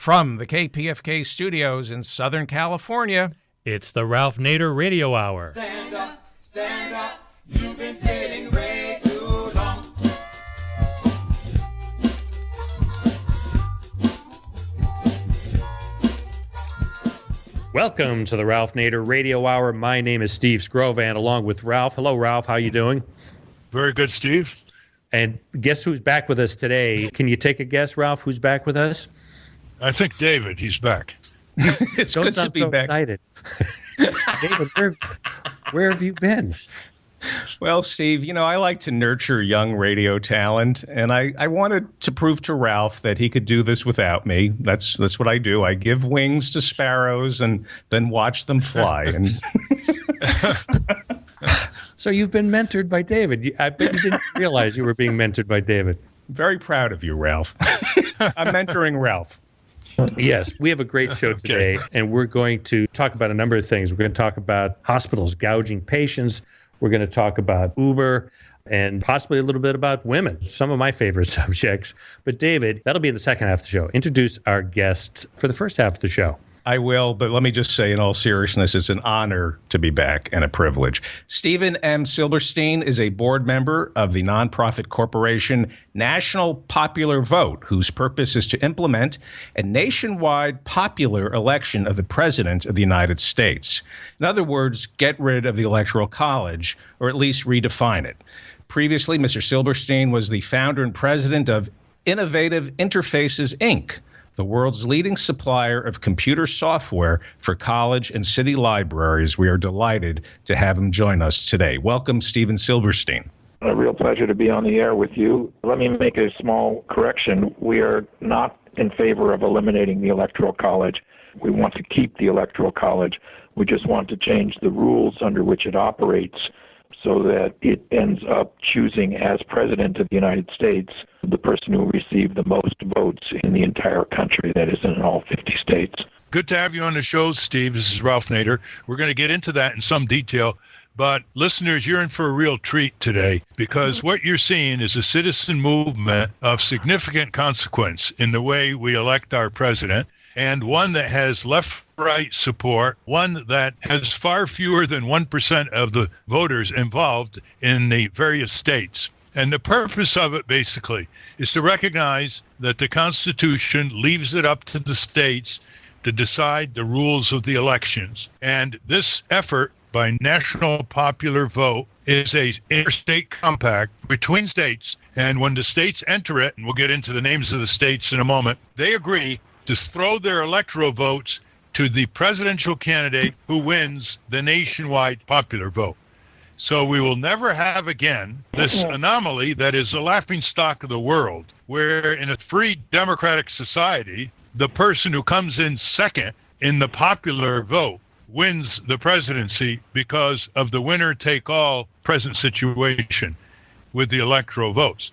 From the KPFK studios in Southern California, it's the Ralph Nader Radio Hour. Stand up, you've been sitting way too long. Welcome to the Ralph Nader Radio Hour. My name is Steve Scrovan, along with Ralph. Hello, Ralph. How you doing? Very good, Steve. And guess who's back with us today? Can you take a guess, Ralph, who's back with us? I think David, he's back. It's good to be so back. Excited. David, where have you been? Well, Steve, I like to nurture young radio talent, and I wanted to prove to Ralph that he could do this without me. That's what I do. I give wings to sparrows and then watch them fly. And So you've been mentored by David. I bet you didn't realize you were being mentored by David. Very proud of you, Ralph. I'm mentoring Ralph. Yes, we have a great show today, and we're going to talk about a number of things. We're going to talk about hospitals gouging patients. We're going to talk about Uber and possibly a little bit about women, some of my favorite subjects. But David, that'll be in the second half of the show. Introduce our guests for the first half of the show. I will, but let me just say in all seriousness, it's an honor to be back and a privilege. Stephen M. Silberstein is a board member of the nonprofit corporation National Popular Vote, whose purpose is to implement a nationwide popular election of the President of the United States. In other words, get rid of the Electoral College, or at least redefine it. Previously, Mr. Silberstein was the founder and president of Innovative Interfaces, Inc., the world's leading supplier of computer software for college and city libraries. We are delighted to have him join us today. Welcome, Stephen Silberstein. A real pleasure to be on the air with you. Let me make a small correction. We are not in favor of eliminating the Electoral College. We want to keep the Electoral College. We just want to change the rules under which it operates so that it ends up choosing as President of the United States the person who received the most votes in the entire country, that is in all 50 states. Good to have you on the show, Steve. This is Ralph Nader. We're going to get into that in some detail, but listeners, you're in for a real treat today because what you're seeing is a citizen movement of significant consequence in the way we elect our president, and one that has left-right support, one that has far fewer than 1% of the voters involved in the various states. And the purpose of it, basically, is to recognize that the Constitution leaves it up to the states to decide the rules of the elections. And this effort by National Popular Vote is a interstate compact between states. And when the states enter it, and we'll get into the names of the states in a moment, they agree to throw their electoral votes to the presidential candidate who wins the nationwide popular vote. So we will never have again this anomaly that is the laughingstock of the world, where in a free democratic society, the person who comes in second in the popular vote wins the presidency because of the winner-take-all present situation with the electoral votes.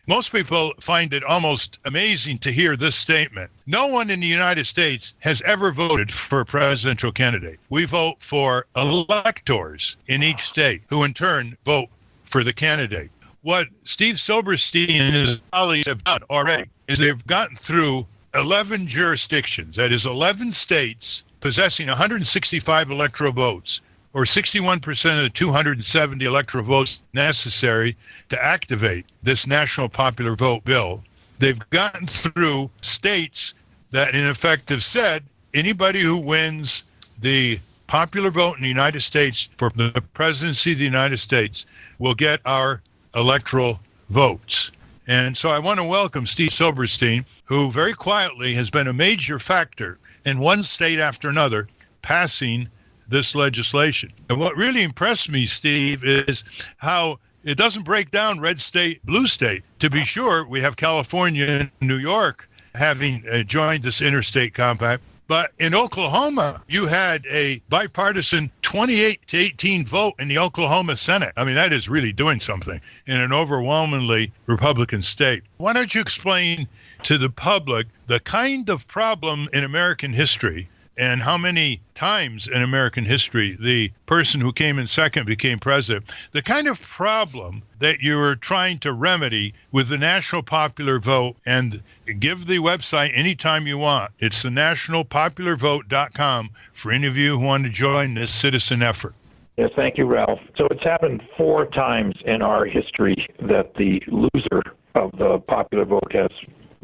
Most people find it almost amazing to hear this statement. No one in the United States has ever voted for a presidential candidate. We vote for electors in each state who in turn vote for the candidate. What Steve Silberstein and his colleagues have done already is they've gotten through 11 jurisdictions, that is 11 states possessing 165 electoral votes, or 61% of the 270 electoral votes necessary to activate this National Popular Vote bill. They've gotten through states that, in effect, have said anybody who wins the popular vote in the United States for the presidency of the United States will get our electoral votes. And so I want to welcome Steve Silberstein, who very quietly has been a major factor in one state after another passing this legislation. And what really impressed me, Steve, is how it doesn't break down red state, blue state. To be sure, we have California and New York having joined this interstate compact. But in Oklahoma, you had a bipartisan 28-18 vote in the Oklahoma Senate. I mean, that is really doing something in an overwhelmingly Republican state. Why don't you explain to the public the kind of problem in American history and how many times in American history the person who came in second became president. The kind of problem that you're trying to remedy with the national popular vote, and give the website anytime you want. It's the nationalpopularvote.com for any of you who want to join this citizen effort. Yes, thank you, Ralph. So it's happened 4 times in our history that the loser of the popular vote has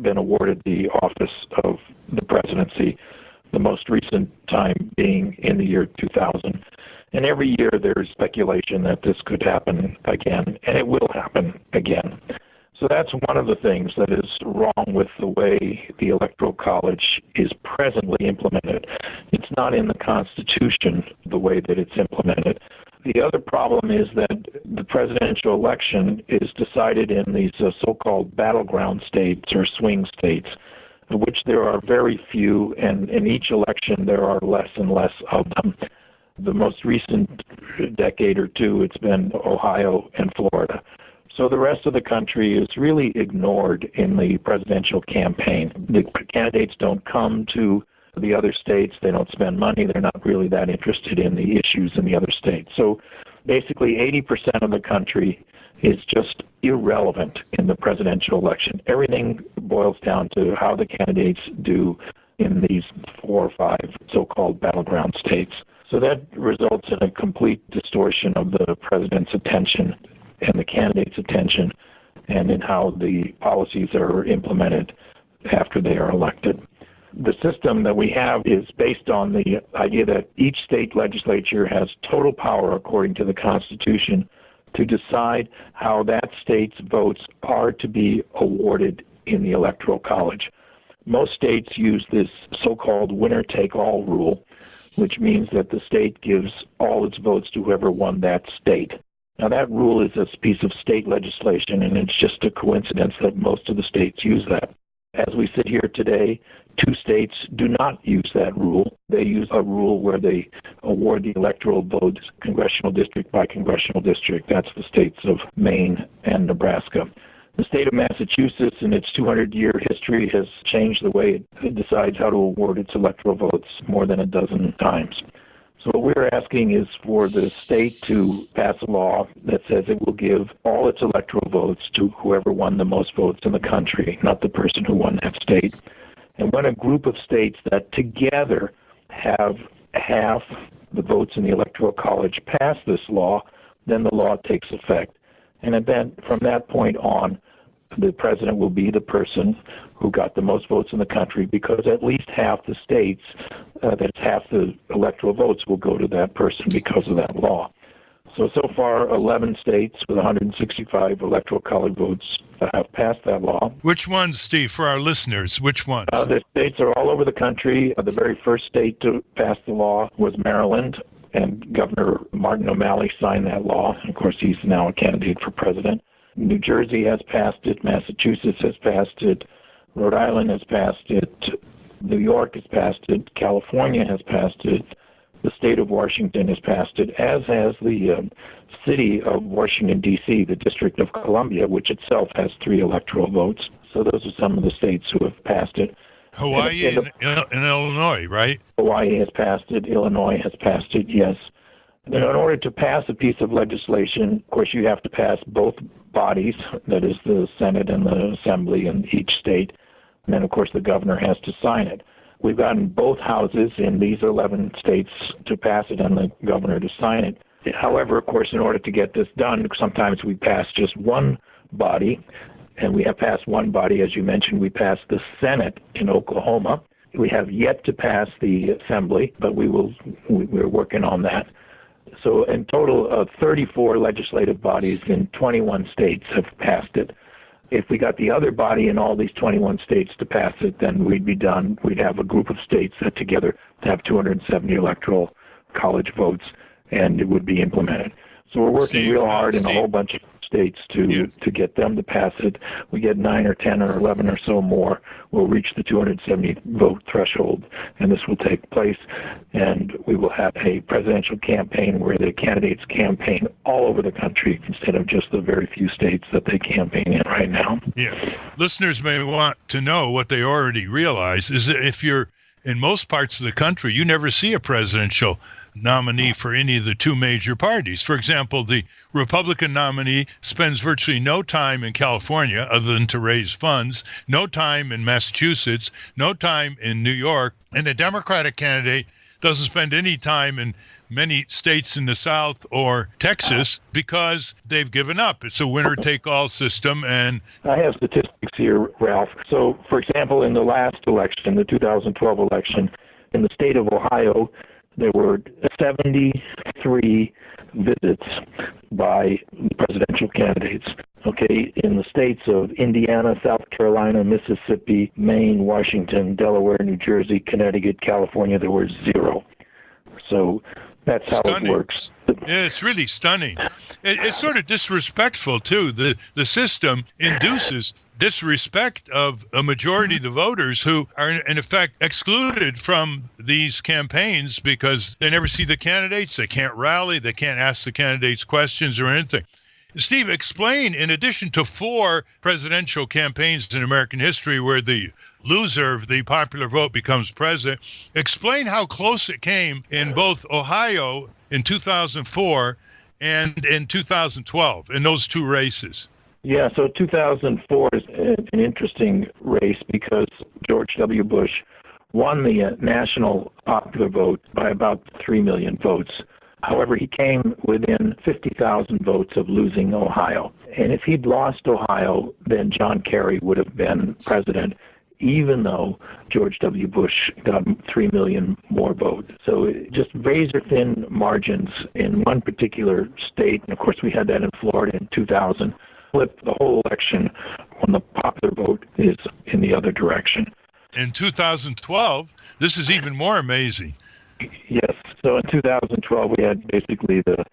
been awarded the office of the presidency, the most recent time being in the year 2000. And every year there's speculation that this could happen again, and it will happen again. So that's one of the things that is wrong with the way the Electoral College is presently implemented. It's not in the Constitution the way that it's implemented. The other problem is that the presidential election is decided in these so-called battleground states or swing states, of which there are very few, and in each election there are less and less of them. The most recent decade or two, it's been Ohio and Florida. So the rest of the country is really ignored in the presidential campaign. The candidates don't come to the other states. They don't spend money. They're not really that interested in the issues in the other states. So basically 80% of the country is just irrelevant in the presidential election. Everything boils down to how the candidates do in these 4 or 5 so-called battleground states. So that results in a complete distortion of the president's attention and the candidates' attention, and in how the policies are implemented after they are elected. The system that we have is based on the idea that each state legislature has total power, according to the Constitution, to decide how that state's votes are to be awarded in the Electoral College. Most states use this so-called winner-take-all rule, which means that the state gives all its votes to whoever won that state. Now, that rule is a piece of state legislation, and it's just a coincidence that most of the states use that. As we sit here today, 2 states do not use that rule. They use a rule where they award the electoral votes congressional district by congressional district. That's the states of Maine and Nebraska. The state of Massachusetts, in its 200-year history, has changed the way it decides how to award its electoral votes more than a dozen times. So what we're asking is for the state to pass a law that says it will give all its electoral votes to whoever won the most votes in the country, not the person who won that state. And when a group of states that together have half the votes in the Electoral College pass this law, then the law takes effect. And then from that point on, the president will be the person who got the most votes in the country, because at least half the states, that's half the electoral votes, will go to that person because of that law. So far, 11 states with 165 electoral college votes have passed that law. Which ones, Steve, for our listeners? Which ones? The states are all over the country. The very first state to pass the law was Maryland, and Governor Martin O'Malley signed that law. Of course, he's now a candidate for president. New Jersey has passed it. Massachusetts has passed it. Rhode Island has passed it. New York has passed it. California has passed it. The state of Washington has passed it, as has the city of Washington, D.C., the District of Columbia, which itself has 3 electoral votes. So those are some of the states who have passed it. Hawaii and Illinois, right? Hawaii has passed it. Illinois has passed it, yes. In order to pass a piece of legislation, of course, you have to pass both bodies, that is the Senate and the Assembly in each state. And then, of course, the governor has to sign it. We've gotten both houses in these 11 states to pass it and the governor to sign it. However, of course, in order to get this done, sometimes we pass just one body, and we have passed one body. As you mentioned, we passed the Senate in Oklahoma. We have yet to pass the Assembly, but we're working on that. So in total, 34 legislative bodies in 21 states have passed it. If we got the other body in all these 21 states to pass it, then we'd be done. We'd have a group of states that together have 270 electoral college votes, and it would be implemented. So we're working real hard in a whole bunch of states to get them to pass it. We get 9 or 10 or 11 or so more, we'll reach the 270 vote threshold, and this will take place. And we will have a presidential campaign where the candidates campaign all over the country instead of just the very few states that they campaign in right now. Yeah. Listeners may want to know what they already realize is that if you're in most parts of the country, you never see a presidential nominee for any of the two major parties. For example, the Republican nominee spends virtually no time in California other than to raise funds, no time in Massachusetts, no time in New York, and the Democratic candidate doesn't spend any time in many states in the South or Texas because they've given up. It's a winner-take-all system. And I have statistics here, Ralph. So, for example, in the last election, the 2012 election, in the state of Ohio, there were 73 visits by presidential candidates. Okay, in the states of Indiana, South Carolina, Mississippi, Maine, Washington, Delaware, New Jersey, Connecticut, California, there were 0. So that's how Stunning. it works. Yeah, it's really stunning. It's sort of disrespectful, too. The system induces disrespect of a majority of the voters who are, in effect, excluded from these campaigns because they never see the candidates, they can't rally, they can't ask the candidates questions or anything. Steve, explain, in addition to 4 presidential campaigns in American history where the loser of the popular vote becomes president, explain how close it came in both Ohio in 2004 and in 2012, in those 2 races. Yeah, so 2004 is an interesting race because George W. Bush won the national popular vote by about 3 million votes. However, he came within 50,000 votes of losing Ohio. And if he'd lost Ohio, then John Kerry would have been president, even though George W. Bush got 3 million more votes. So just razor-thin margins in one particular state. And, of course, we had that in Florida in 2000. Flipped the whole election when the popular vote is in the other direction. In 2012, this is even more amazing. Yes. So in 2012, we had basically the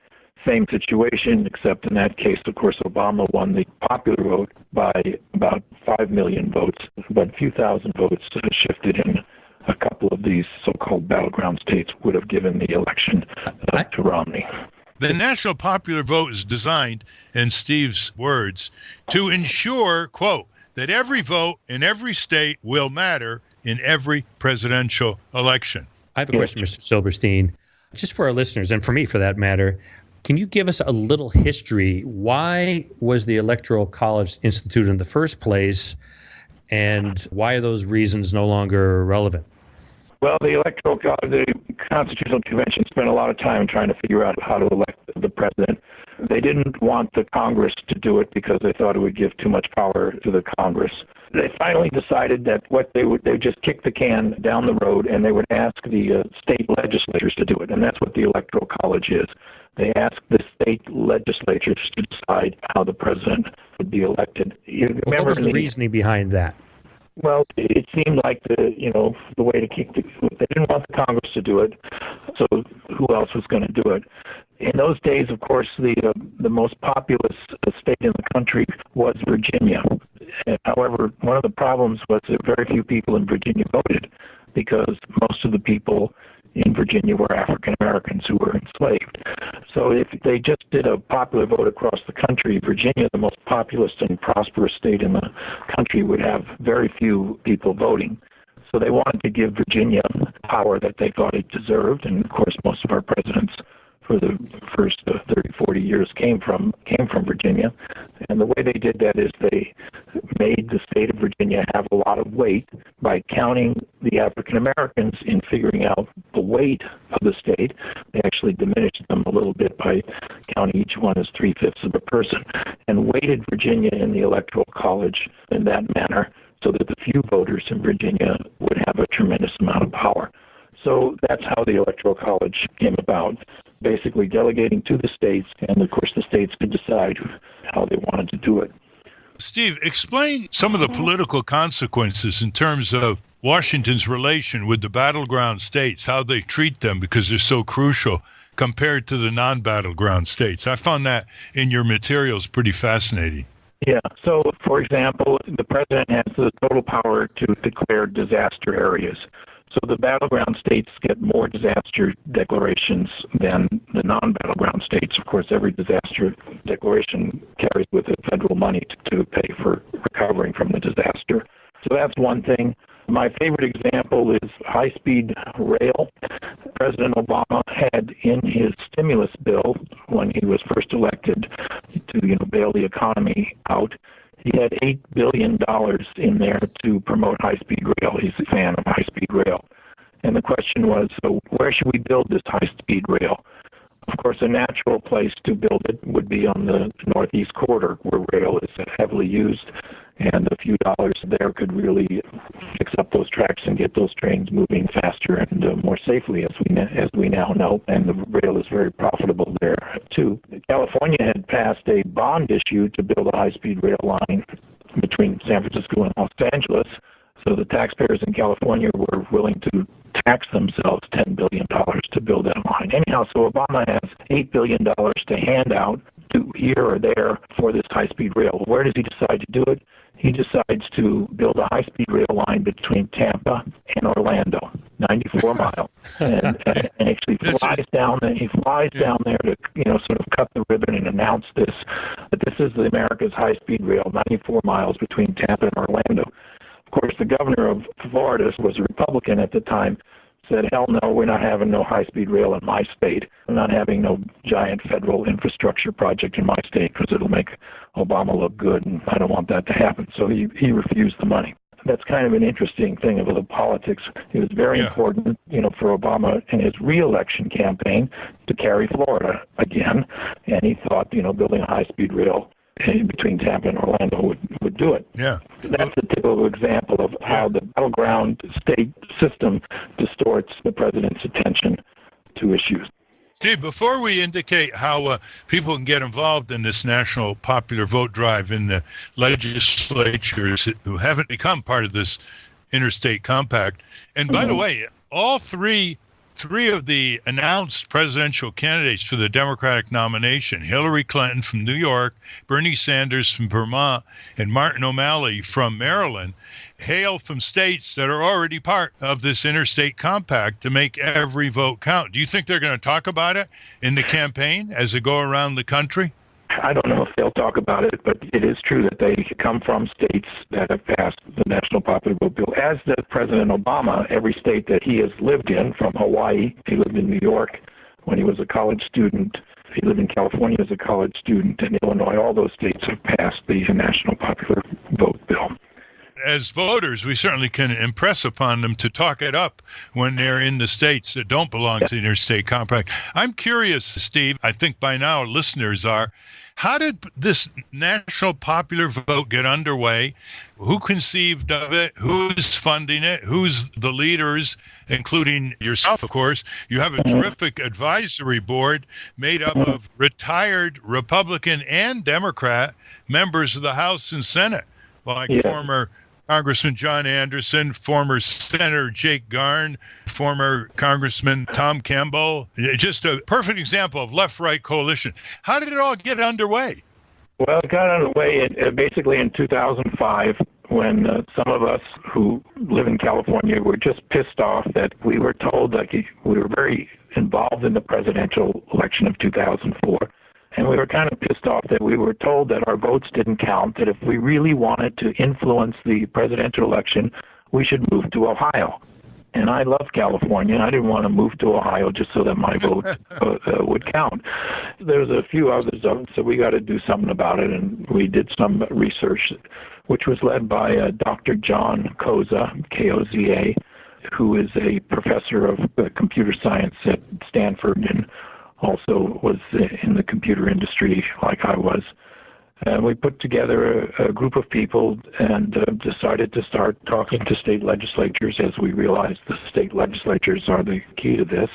same situation, except in that case, of course, Obama won the popular vote by about 5 million votes, but a few thousand votes shifted in a couple of these so-called battleground states would have given the election to Romney. The national popular vote is designed, in Steve's words, to ensure, quote, that every vote in every state will matter in every presidential election. I have a question, Mr. Silberstein. Just for our listeners, and for me for that matter, can you give us a little history? Why was the Electoral College instituted in the first place, and why are those reasons no longer relevant? Well, the Constitutional Convention spent a lot of time trying to figure out how to elect the president. They didn't want the Congress to do it because they thought it would give too much power to the Congress. They finally decided that they would just kick the can down the road and they would ask the state legislatures to do it, and that's what the Electoral College is. They ask the state legislatures to decide how the president would be elected. What was the reasoning behind that? Well, it seemed like the way to keep they didn't want the Congress to do it, so who else was going to do it? In those days, of course, the most populous state in the country was Virginia. However, one of the problems was that very few people in Virginia voted because most of the people in Virginia were African Americans who were enslaved. So if they just did a popular vote across the country, Virginia, the most populous and prosperous state in the country, would have very few people voting. So they wanted to give Virginia power that they thought it deserved, and of course most of our presidents for the first 30, 40 years came from Virginia. And the way they did that is they made the state of Virginia have a lot of weight by counting the African Americans in figuring out the weight of the state. They actually diminished them a little bit by counting each one as 3/5 of a person, and weighted Virginia in the Electoral College in that manner so that the few voters in Virginia would have a tremendous amount of power. So that's how the Electoral College came about, basically delegating to the states, and of course the states could decide how they wanted to do it. Steve, explain some of the political consequences in terms of Washington's relation with the battleground states, how they treat them because they're so crucial compared to the non-battleground states. I found that in your materials pretty fascinating. Yeah. So, for example, the president has the total power to declare disaster areas. So the battleground states get more disaster declarations than the non-battleground states. Of course, every disaster declaration carries with it federal money to pay for recovering from the disaster. So that's one thing. My favorite example is high-speed rail. President Obama had in his stimulus bill, when he was first elected, to bail the economy out, he had $8 billion in there to promote high-speed rail. He's a fan of high-speed rail. And the question was, so where should we build this high-speed rail? Of course, a natural place to build it would be on the Northeast Corridor, where rail is heavily used, and a few dollars there could really fix up those tracks and get those trains moving faster and more safely, as we now know. And the rail is very profitable there too. California had passed a bond issue to build a high-speed rail line between San Francisco and Los Angeles. So the taxpayers in California were willing to tax themselves $10 billion to build that line. Anyhow, so Obama has $8 billion to hand out to here or there for this high-speed rail. Where does he decide to do it? He decides to build a high-speed rail line between Tampa and Orlando, 94 miles, and actually flies down there. He flies down there to sort of cut the ribbon and announce this. That this is the America's high-speed rail, 94 miles between Tampa and Orlando. Of course, the governor of Florida was a Republican at the time, said, hell no, we're not having no high-speed rail in my state. I'm not having no giant federal infrastructure project in my state because it'll make Obama look good, and I don't want that to happen. So he refused the money. That's kind of an interesting thing of the politics. It was very important, for Obama in his re-election campaign to carry Florida again, and he thought, building a high-speed rail between Tampa and Orlando would do it. Yeah. That's a typical example of how the battleground state system distorts the president's attention to issues. Steve, before we indicate how people can get involved in this national popular vote drive in the legislatures who haven't become part of this interstate compact, and by the way, all three of the announced presidential candidates for the Democratic nomination, Hillary Clinton from New York, Bernie Sanders from Vermont, and Martin O'Malley from Maryland, hail from states that are already part of this interstate compact to make every vote count. Do you think they're going to talk about it in the campaign as they go around the country? I don't know if they'll talk about it, but it is true that they come from states that have passed the National Popular Vote Bill. As does President Obama, every state that he has lived in, from Hawaii, he lived in New York when he was a college student, he lived in California as a college student, and Illinois, all those states have passed the National Popular Vote Bill. As voters, we certainly can impress upon them to talk it up when they're in the states that don't belong to the interstate compact. I'm curious, Steve, I think by now listeners are, how did this national popular vote get underway? Who conceived of it? Who's funding it? Who's the leaders, including yourself, of course? You have a terrific advisory board made up of retired Republican and Democrat members of the House and Senate, like former Congressman John Anderson, former Senator Jake Garn, former Congressman Tom Campbell. Just a perfect example of left-right coalition. How did it all get underway? Well, it got underway basically in 2005 when some of us who live in California were just pissed off that we were told that we were very involved in the presidential election of 2004. And we were kind of pissed off that we were told that our votes didn't count, that if we really wanted to influence the presidential election, we should move to Ohio. And I love California, and I didn't want to move to Ohio just so that my vote would count. There's a few others of them, so we got to do something about it, and we did some research, which was led by Dr. John Koza, K-O-Z-A, who is a professor of computer science at Stanford and also was in the computer industry like I was. And we put together a group of people and decided to start talking to state legislatures as we realized the state legislatures are the key to this.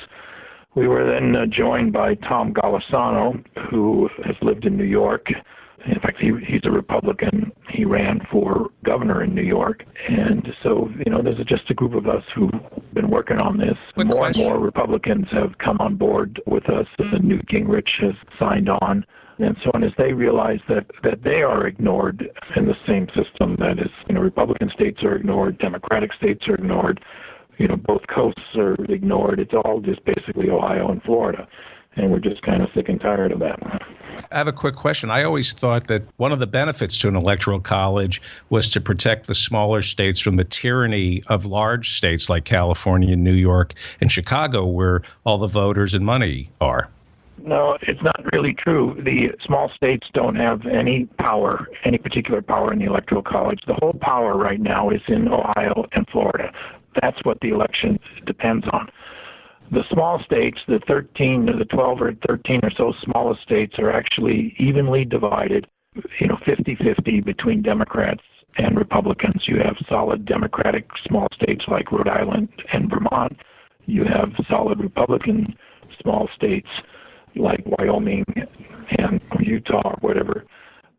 We were then joined by Tom Golisano, who has lived in New York. In fact, he's a Republican. He ran for governor in New York. And so, there's just a group of us who've been working on this. More and more Republicans have come on board with us. Newt Gingrich has signed on. And so on, as they realize that they are ignored in the same system, that is, Republican states are ignored, Democratic states are ignored, both coasts are ignored. It's all just basically Ohio and Florida. And we're just kind of sick and tired of that. I have a quick question. I always thought that one of the benefits to an electoral college was to protect the smaller states from the tyranny of large states like California, New York, and Chicago, where all the voters and money are. No, it's not really true. The small states don't have any power, any particular power in the Electoral College. The whole power right now is in Ohio and Florida. That's what the election depends on. The small states, the 12 or 13 or so smallest states, are actually evenly divided, 50-50 between Democrats and Republicans. You have solid Democratic small states like Rhode Island and Vermont. You have solid Republican small states like Wyoming and Utah or whatever.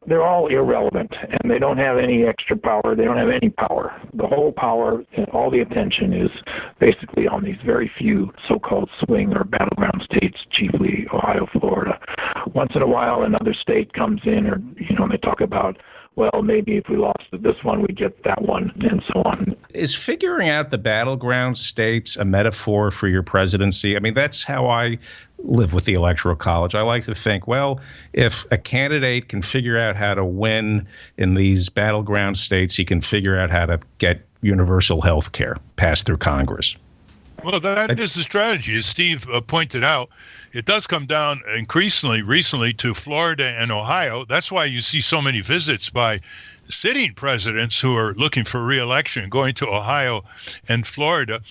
They're all irrelevant, and they don't have any extra power. They don't have any power. The whole power and all the attention is basically on these very few so-called swing or battleground states, chiefly Ohio, Florida. Once in a while, another state comes in, or they talk about, well, maybe if we lost this one, we get that one, and so on. Is figuring out the battleground states a metaphor for your presidency? I mean, that's how I live with the Electoral College. I like to think, well, if a candidate can figure out how to win in these battleground states, he can figure out how to get universal health care passed through Congress. Well, that is the strategy. As Steve pointed out, it does come down increasingly recently to Florida and Ohio. That's why you see so many visits by sitting presidents who are looking for re-election going to Ohio and Florida.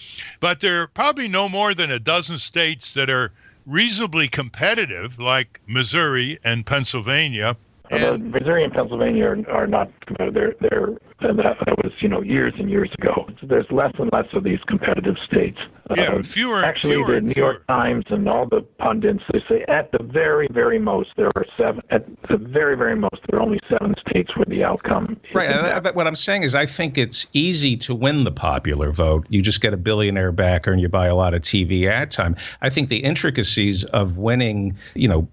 But there are probably no more than a dozen states that are reasonably competitive, like Missouri and Pennsylvania. Missouri and Pennsylvania are not competitive. That was years and years ago. So there's less and less of these competitive states. Fewer. Actually, fewer the New York Times and all the pundits, they say at the very, very most there are seven. At the very, very most, there are only 7 states where the outcome. Right. What I'm saying is, I think it's easy to win the popular vote. You just get a billionaire backer and you buy a lot of TV ad time. I think the intricacies of winning,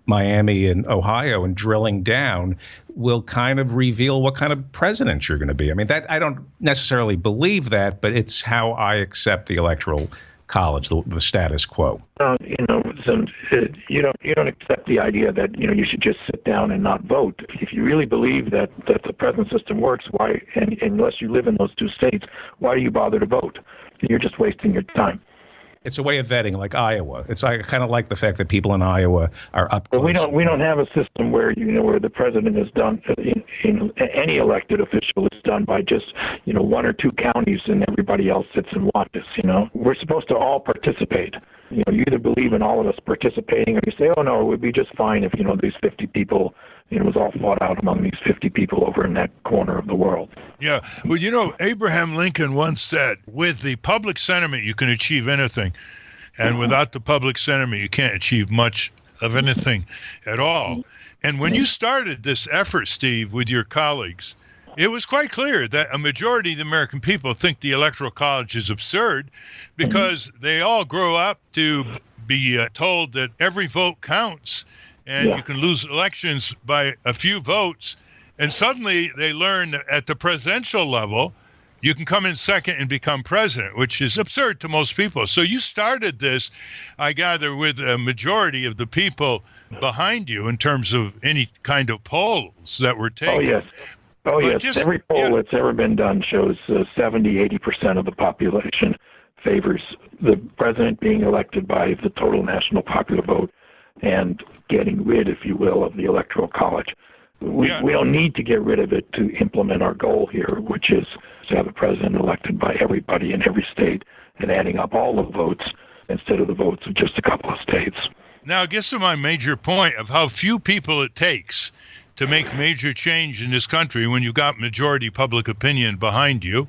Miami and Ohio and drilling down will kind of reveal what kind of president you're going to be. I mean, that I don't necessarily believe that, but it's how I accept the Electoral College, the status quo. You don't accept the idea that you should just sit down and not vote. If you really believe that the present system works, why? And unless you live in those 2 states, why do you bother to vote? You're just wasting your time. It's a way of vetting, like Iowa. I kind of like the fact that people in Iowa are up close. But we don't have a system where where the president is done. Any elected official is done by just 1 or 2 counties, and everybody else sits and watches. We're supposed to all participate. You either believe in all of us participating, or you say, oh no, it would be just fine if these 50 people. It was all fought out among these 50 people over in that corner of the world. Yeah. Well, Abraham Lincoln once said, with the public sentiment, you can achieve anything. And without the public sentiment, you can't achieve much of anything at all. And when you started this effort, Steve, with your colleagues, it was quite clear that a majority of the American people think the Electoral College is absurd because they all grow up to be told that every vote counts. And you can lose elections by a few votes. And suddenly they learn that at the presidential level, you can come in second and become president, which is absurd to most people. So you started this, I gather, with a majority of the people behind you in terms of any kind of polls that were taken. Oh, yes. Every poll that's ever been done shows 70-80% of the population favors the president being elected by the total national popular vote and getting rid, if you will, of the Electoral College. We don't need to get rid of it to implement our goal here, which is to have a president elected by everybody in every state and adding up all the votes instead of the votes of just a couple of states. Now, it gets to my major point of how few people it takes to make major change in this country when you've got majority public opinion behind you.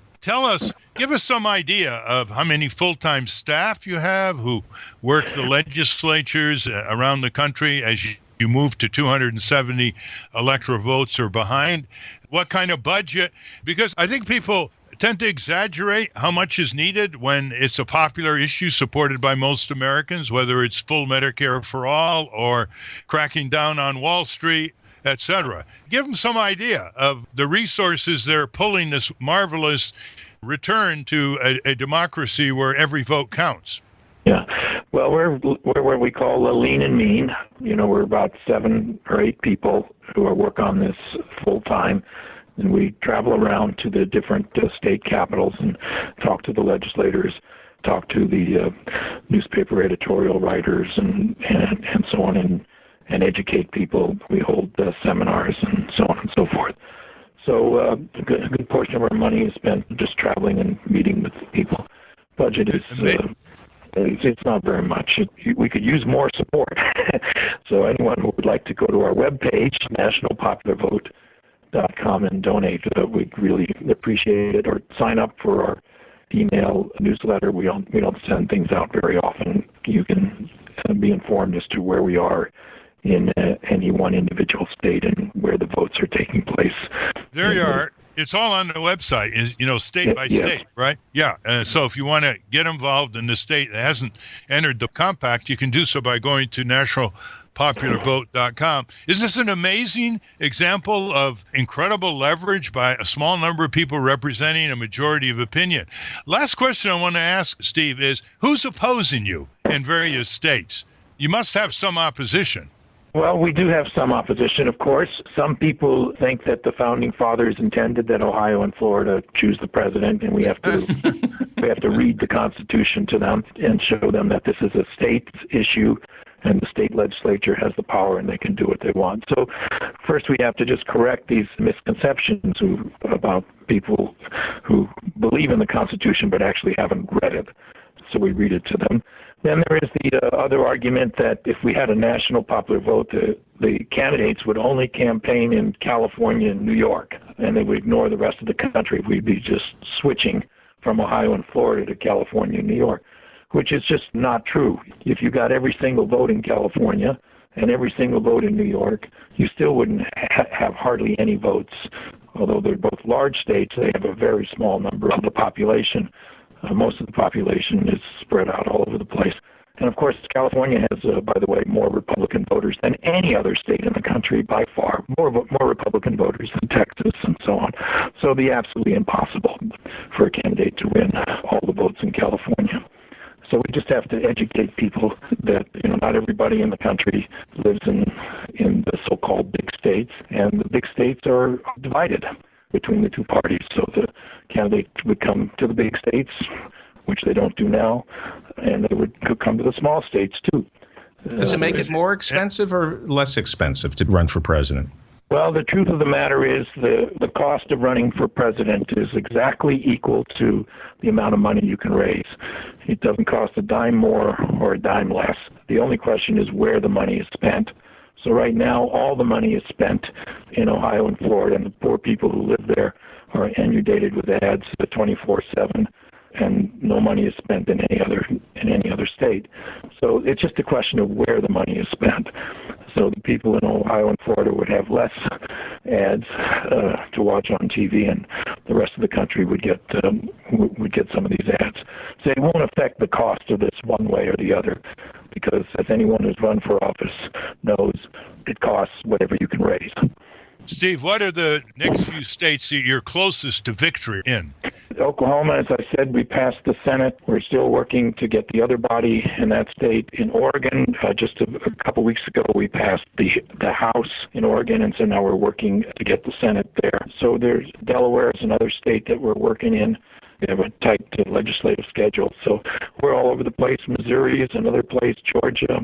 Give us some idea of how many full-time staff you have who work the legislatures around the country as you move to 270 electoral votes or behind. What kind of budget? Because I think people tend to exaggerate how much is needed when it's a popular issue supported by most Americans, whether it's full Medicare for all or cracking down on Wall Street, etc. Give them some idea of the resources they're pulling this marvelous return to a democracy where every vote counts. Yeah. Well, we're what we call a lean and mean. We're about 7 or 8 people who work on this full time. And we travel around to the different state capitals and talk to the legislators, talk to the newspaper editorial writers and so on, and educate people. We hold seminars and so on and so forth. So a good portion of our money is spent just traveling and meeting with people. Budget is it's not very much. We could use more support. So anyone who would like to go to our webpage, nationalpopularvote.com, and donate, we'd really appreciate it. Or sign up for our email newsletter. We don't send things out very often. You can be informed as to where we are in any one individual state and where the votes are taking place. There you are. It's all on the website, state by state, right? Yeah. So if you want to get involved in the state that hasn't entered the compact, you can do so by going to nationalpopularvote.com. Is this an amazing example of incredible leverage by a small number of people representing a majority of opinion? Last question I want to ask, Steve, is who's opposing you in various states? You must have some opposition. Well, we do have some opposition, of course. Some people think that the founding fathers intended that Ohio and Florida choose the president, and we have to read the Constitution to them and show them that this is a state issue, and the state legislature has the power and they can do what they want. So first we have to just correct these misconceptions about people who believe in the Constitution but actually haven't read it. So we read it to them. Then there is the other argument that if we had a national popular vote, the candidates would only campaign in California and New York, and they would ignore the rest of the country. We'd be just switching from Ohio and Florida to California and New York, which is just not true. If you got every single vote in California and every single vote in New York, you still wouldn't have hardly any votes. Although they're both large states, they have a very small number of the population. Most of the population is spread out all over the place. And of course, California has, by the way, more Republican voters than any other state in the country by far, more Republican voters than Texas and so on. So it'd be absolutely impossible for a candidate to win all the votes in California. So we just have to educate people that not everybody in the country lives in the so-called big states, and the big states are divided between the two parties. So the candidate would come to the big states, which they don't do now, and they would come to the small states too. Does it make it more expensive or less expensive to run for president? Well, the truth of the matter is the cost of running for president is exactly equal to the amount of money you can raise. It doesn't cost a dime more or a dime less. The only question is where the money is spent. So right now, all the money is spent in Ohio and Florida, and the poor people who live there are inundated with ads 24/7, and no money is spent in any other state. So it's just a question of where the money is spent. So the people in Ohio and Florida would have less ads to watch on TV, and the rest of the country would get some of these ads. So it won't affect the cost of this one way or the other, because as anyone who's run for office knows, it costs whatever you can raise. Steve, what are the next few states that you're closest to victory in? Oklahoma, as I said, we passed the Senate. We're still working to get the other body in that state. In Oregon, just a couple weeks ago, we passed the House in Oregon, and so now we're working to get the Senate there. So there's Delaware is another state that we're working in. We have a tight legislative schedule, so we're all over the place. Missouri is another place, Georgia.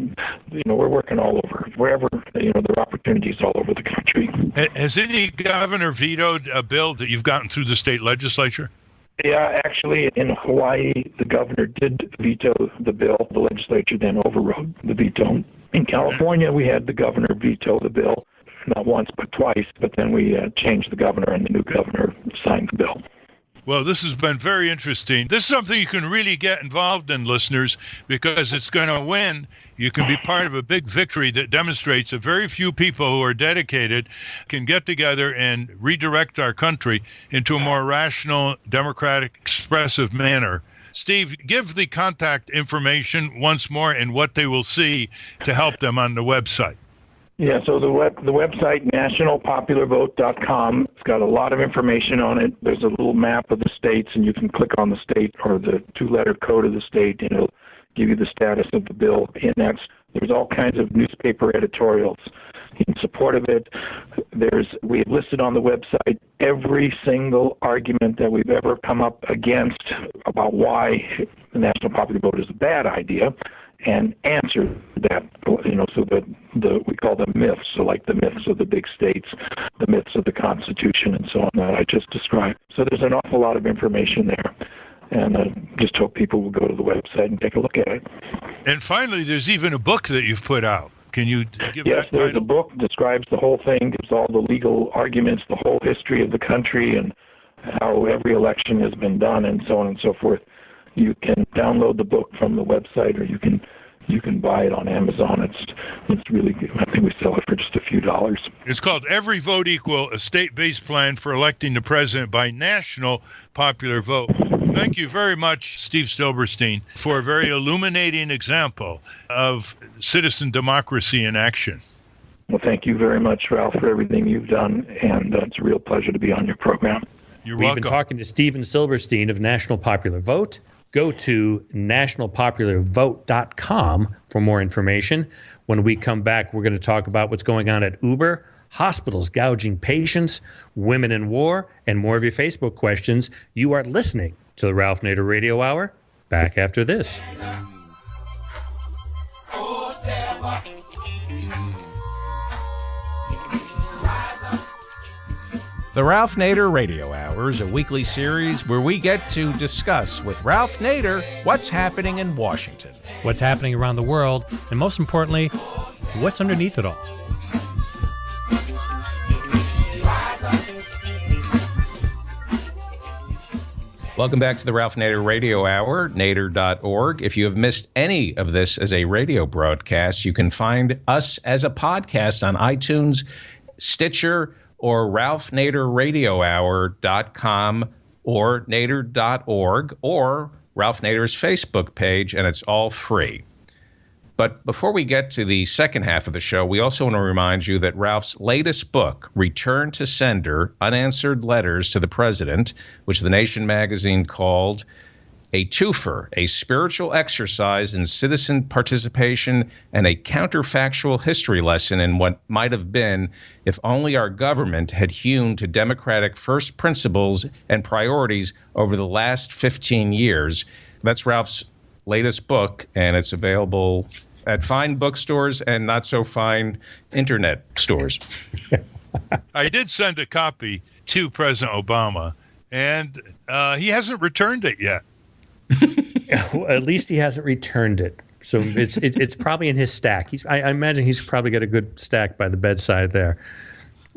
We're working all over. Wherever, there are opportunities all over the country. Has any governor vetoed a bill that you've gotten through the state legislature? Yeah, actually, in Hawaii, the governor did veto the bill. The legislature then overrode the veto. In California, we had the governor veto the bill, not once but twice, but then we changed the governor, and the new governor signed the bill. Well, this has been very interesting. This is something you can really get involved in, listeners, because it's going to win. You can be part of a big victory that demonstrates that very few people who are dedicated can get together and redirect our country into a more rational, democratic, expressive manner. Steve, give the contact information once more and what they will see to help them on the website. Yeah, so the website, nationalpopularvote.com, it's got a lot of information on it. There's a little map of the states, and you can click on the state or the two-letter code of the state, and give you the status of the bill. And there's all kinds of newspaper editorials in support of it. We have listed on the website every single argument that we've ever come up against about why the national popular vote is a bad idea, and answer that, so we call them myths, so like the myths of the big states, the myths of the Constitution, and so on that I just described. So there's an awful lot of information there, and I just hope people will go to the website and take a look at it. And finally, there's even a book that you've put out. Can you give Yes, that there's title? a book, describes the whole thing, gives all the legal arguments, the whole history of the country, and how every election has been done, and so on and so forth. You can download the book from the website, or you can buy it on Amazon. It's really good. I think we sell it for just a few dollars. It's called Every Vote Equal, a state-based plan for electing the president by national popular vote. Thank you very much, Steve Silberstein, for a very illuminating example of citizen democracy in action. Well, thank you very much, Ralph, for everything you've done, and it's a real pleasure to be on your program. You're We've welcome. been talking to Stephen Silberstein of National Popular Vote. Go to nationalpopularvote.com for more information. When we come back, we're going to talk about what's going on at Uber, hospitals gouging patients, women in war, and more of your Facebook questions. You are listening to the Ralph Nader Radio Hour. Back after this. Oh, step up. Rise up. The Ralph Nader Radio Hour is a weekly series where we get to discuss with Ralph Nader what's happening in Washington. What's happening around the world, and most importantly, what's underneath it all. Welcome back to the Ralph Nader Radio Hour, nader.org. If you have missed any of this as a radio broadcast, you can find us as a podcast on iTunes, Stitcher, or ralphnaderradiohour.com or nader.org or Ralph Nader's Facebook page, and it's all free. But before we get to the second half of the show, we also want to remind you that Ralph's latest book, Return to Sender, Unanswered Letters to the President, which The Nation magazine called a twofer, a spiritual exercise in citizen participation and a counterfactual history lesson in what might have been if only our government had hewn to democratic first principles and priorities over the last 15 years. That's Ralph's latest book, and it's available at fine bookstores and not so fine internet stores. I did send a copy to President Obama, and he hasn't returned it yet. At least he hasn't returned it. So it's probably in his stack. I imagine he's probably got a good stack by the bedside there.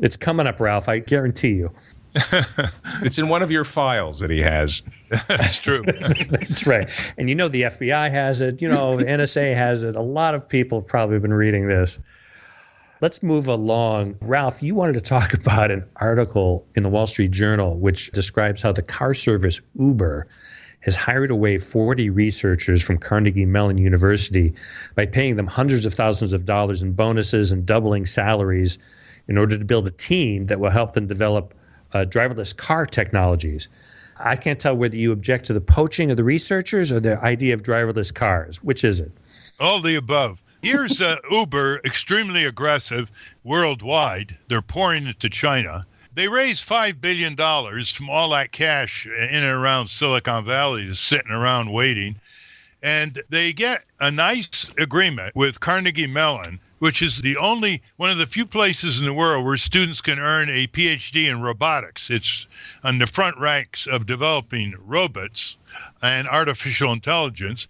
It's coming up, Ralph. I guarantee you. It's in one of your files that he has. That's true. That's right. And the FBI has it. The NSA has it. A lot of people have probably been reading this. Let's move along. Ralph, you wanted to talk about an article in the Wall Street Journal which describes how the car service Uber has hired away 40 researchers from Carnegie Mellon University by paying them hundreds of thousands of dollars in bonuses and doubling salaries in order to build a team that will help them develop driverless car technologies. I can't tell whether you object to the poaching of the researchers or the idea of driverless cars. Which is it? All the above. Here's Uber, extremely aggressive worldwide. They're pouring into China. They raised $5 billion from all that cash in and around Silicon Valley that's sitting around waiting. And they get a nice agreement with Carnegie Mellon, which is one of the few places in the world where students can earn a PhD in robotics. It's on the front ranks of developing robots and artificial intelligence.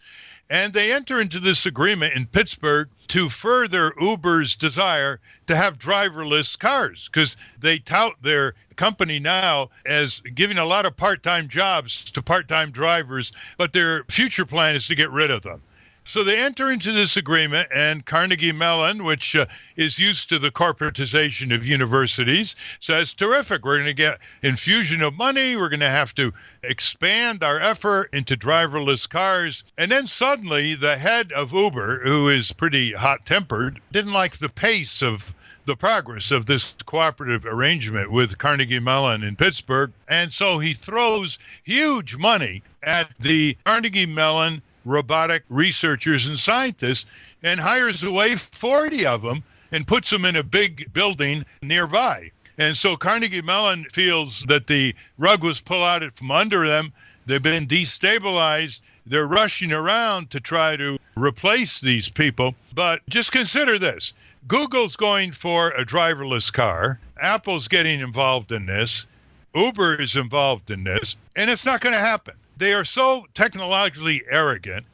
And they enter into this agreement in Pittsburgh to further Uber's desire to have driverless cars, because they tout their company now as giving a lot of part-time jobs to part-time drivers, but their future plan is to get rid of them. So they enter into this agreement, and Carnegie Mellon, which is used to the corporatization of universities, says, terrific, we're going to get infusion of money, we're going to have to expand our effort into driverless cars. And then suddenly the head of Uber, who is pretty hot-tempered, didn't like the pace of the progress of this cooperative arrangement with Carnegie Mellon in Pittsburgh. And so he throws huge money at the Carnegie Mellon robotic researchers and scientists and hires away 40 of them and puts them in a big building nearby. And so Carnegie Mellon feels that the rug was pulled out from under them. They've been destabilized. They're rushing around to try to replace these people. But just consider this. Google's going for a driverless car. Apple's getting involved in this. Uber is involved in this. And it's not going to happen. They are so technologically arrogant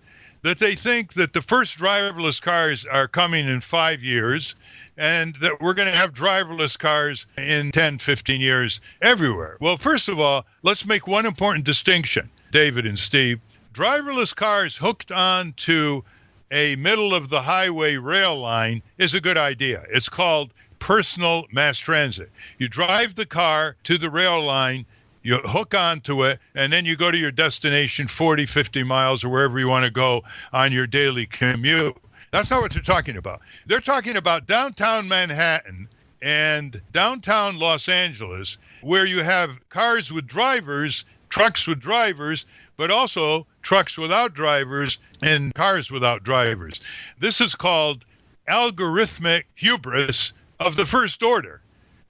that they think that the first driverless cars are coming in 5 years and that we're going to have driverless cars in 10, 15 years everywhere. Well, first of all, let's make one important distinction, David and Steve. Driverless cars hooked on to a middle-of-the-highway rail line is a good idea. It's called personal mass transit. You drive the car to the rail line, you hook onto it, and then you go to your destination 40, 50 miles or wherever you want to go on your daily commute. That's not what they're talking about. They're talking about downtown Manhattan and downtown Los Angeles, where you have cars with drivers, trucks with drivers, but also trucks without drivers and cars without drivers. This is called algorithmic hubris of the first order.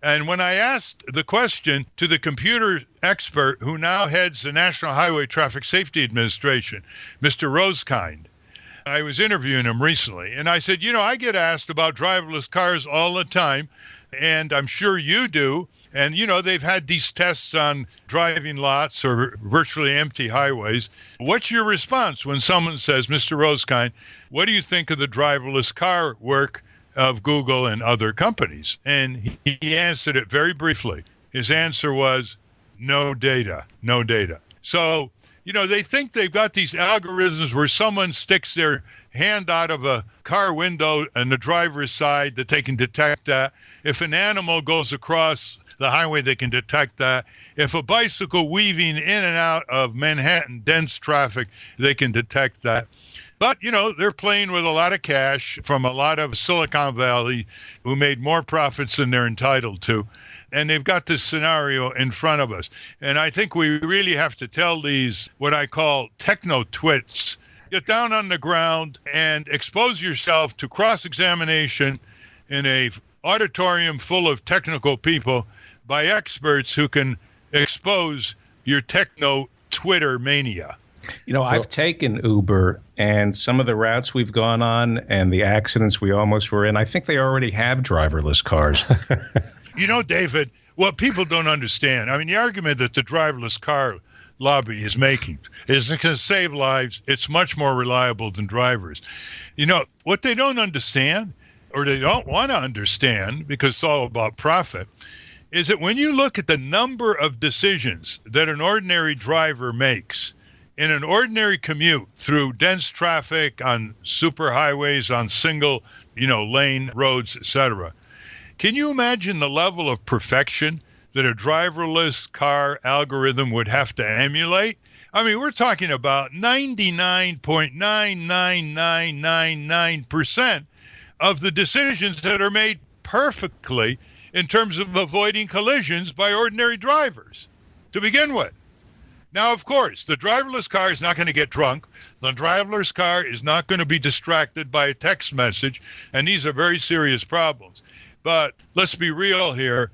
And when I asked the question to the computer expert who now heads the National Highway Traffic Safety Administration, Mr. Rosekind, I was interviewing him recently, and I said, I get asked about driverless cars all the time, and I'm sure you do. And, they've had these tests on driving lots or virtually empty highways. What's your response when someone says, Mr. Rosekind, what do you think of the driverless car work of Google and other companies? And he answered it very briefly. His answer was, no data, no data. So, they think they've got these algorithms where someone sticks their hand out of a car window on the driver's side that they can detect that. If an animal goes across the highway, they can detect that. If a bicycle weaving in and out of Manhattan dense traffic, they can detect that. But, they're playing with a lot of cash from a lot of Silicon Valley who made more profits than they're entitled to. And they've got this scenario in front of us. And I think we really have to tell these, what I call techno-twits, get down on the ground and expose yourself to cross-examination in a auditorium full of technical people by experts who can expose your techno-Twitter mania. I've taken Uber, and some of the routes we've gone on and the accidents we almost were in, I think they already have driverless cars. David, what people don't understand, the argument that the driverless car lobby is making is it can save lives. It's much more reliable than drivers. What they don't understand, or they don't want to understand because it's all about profit, is that when you look at the number of decisions that an ordinary driver makes in an ordinary commute through dense traffic on superhighways, on single, lane roads, etc., can you imagine the level of perfection that a driverless car algorithm would have to emulate? We're talking about 99.99999% of the decisions that are made perfectly in terms of avoiding collisions by ordinary drivers to begin with. Now, of course, the driverless car is not going to get drunk. The driverless car is not going to be distracted by a text message, and these are very serious problems. But let's be real here.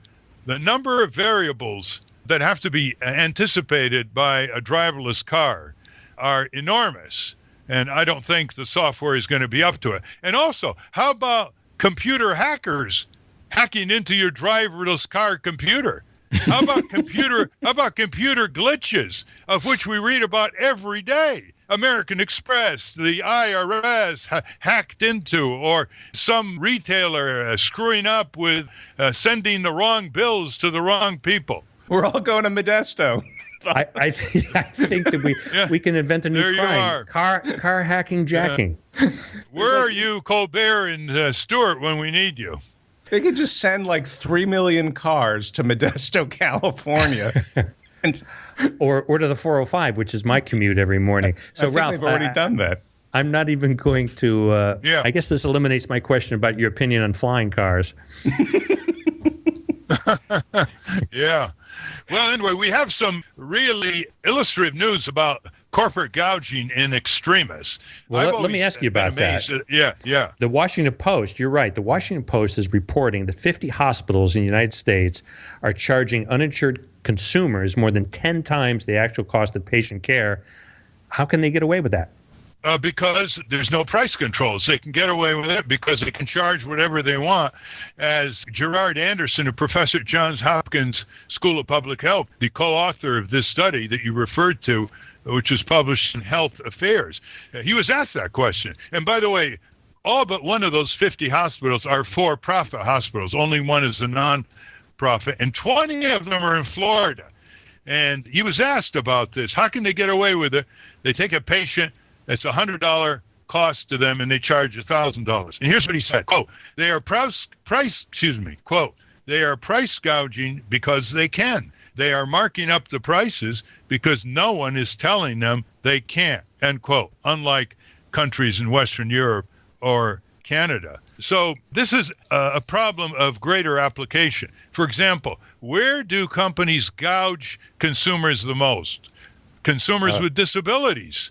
The number of variables that have to be anticipated by a driverless car are enormous, and I don't think the software is going to be up to it. And also, how about computer hackers hacking into your driverless car computer? How about computer glitches, of which we read about every day? American Express, the IRS hacked into, or some retailer screwing up with sending the wrong bills to the wrong people. We're all going to Modesto. I think that we can invent a new crime. Car hacking jacking. Where are you, Colbert and Stewart, when we need you? They could just send like 3 million cars to Modesto, California. or to the 405, which is my commute every morning. So, Ralph, they've already done that. I'm not even going to. I guess this eliminates my question about your opinion on flying cars. Yeah. Well, anyway, we have some really illustrative news about corporate gouging in extremis. Well, let me ask you about that. Yeah. The Washington Post, you're right. The Washington Post is reporting that 50 hospitals in the United States are charging uninsured consumers more than 10 times the actual cost of patient care. How can they get away with that? Because there's no price controls. They can get away with it because they can charge whatever they want. As Gerard Anderson, a professor at Johns Hopkins School of Public Health, the co-author of this study that you referred to, which was published in Health Affairs, he was asked that question. And by the way, all but one of those 50 hospitals are for-profit hospitals. Only one is a non-profit, and 20 of them are in Florida. And he was asked about this. How can they get away with it? They take a patient, it's a $100 cost to them, and they charge $1,000. And here's what he said: "Quote, they are quote, they are price gouging because they can. They are marking up the prices because no one is telling them they can't." End quote. Unlike countries in Western Europe or Canada. So this is a problem of greater application. For example, where do companies gouge consumers the most? Consumers with disabilities.